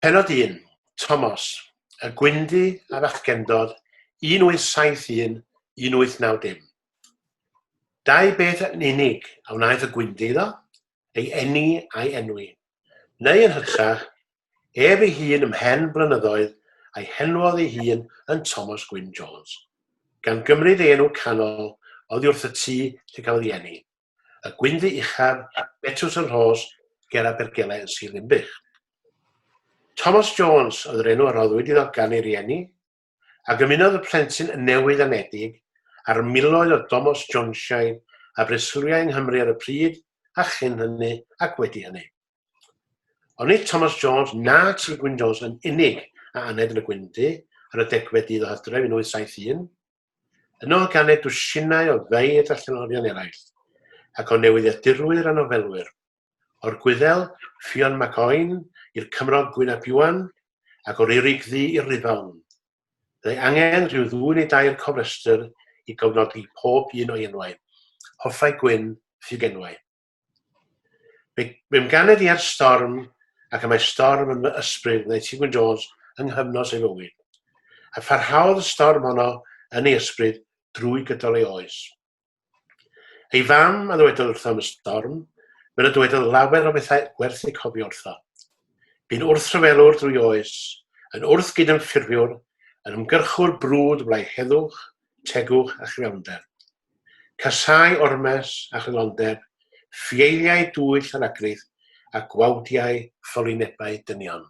Pennod 1, Thomas, y Gwyndi a Fachgendod, 1871-1890. Dau beth yn unig a wnaeth y Gwyndi iddo, ei eni a'i enwi. Neu yn hytrach, ef ei hun ymhen blynyddoedd a'i henwodd ei hun yn Thomas Gwyn Jones, gan gymryd ei enw canol oddi wrth y tŷ lle cafodd ei eni. Y Gwyndi uchaf, Betws yn Rhos, ger Abergele yn Sir Ddinbych. Thomas Jones oedd yr enw a roddwyd iddo gan ei rieni, a gymunodd y plentyn yn newydd anedig ar miloedd o Thomas Jonesiau a breswyliau yng Nghymru ar y pryd, a chyn hynny ac wedi hynny. Ond nid Thomas Jones na T. Gwyn Jones yn unig a aned yn y Gwyndi ar y degfed iddo Hydref 1871. Yno ganed dwsinau o feid a llenorion eraill, ac o newyddiadurwyr a nofelwyr, o'r Gwyddel Ffion Macoen i'r Cymrog Gwyn ap Iwan, ac o'r Urig Ddu i'r Rhyfawn. Byddai angen rhyw 2 neu 3 cofrestr i gofnodi pob un o'i enwau. Hoffau Gwyn Ffigenwau. Fe'n ganed i ar storm, ac y mae storm yn ysbryd neu T. Gwyn Jones yng nghyfnos ei fywyd. A pharhaodd y storm honno yn ei ysbryd drwy gydol ei oes. Ei fam a ddwedodd wrtho am y storm, mae'n dwedodd lawer o bethau gwerth eu cofio wrtho. Bu'n wrthryfelwr drwy oes, yn wrth gydymffurfiwr, yn ymgyrchwr brwd blai heddwch, tegwch a chriawnder. Casau ormes a chylondeb, ffieiliau dwyll ar agrydd a gwawdiau ffolinebau dynion.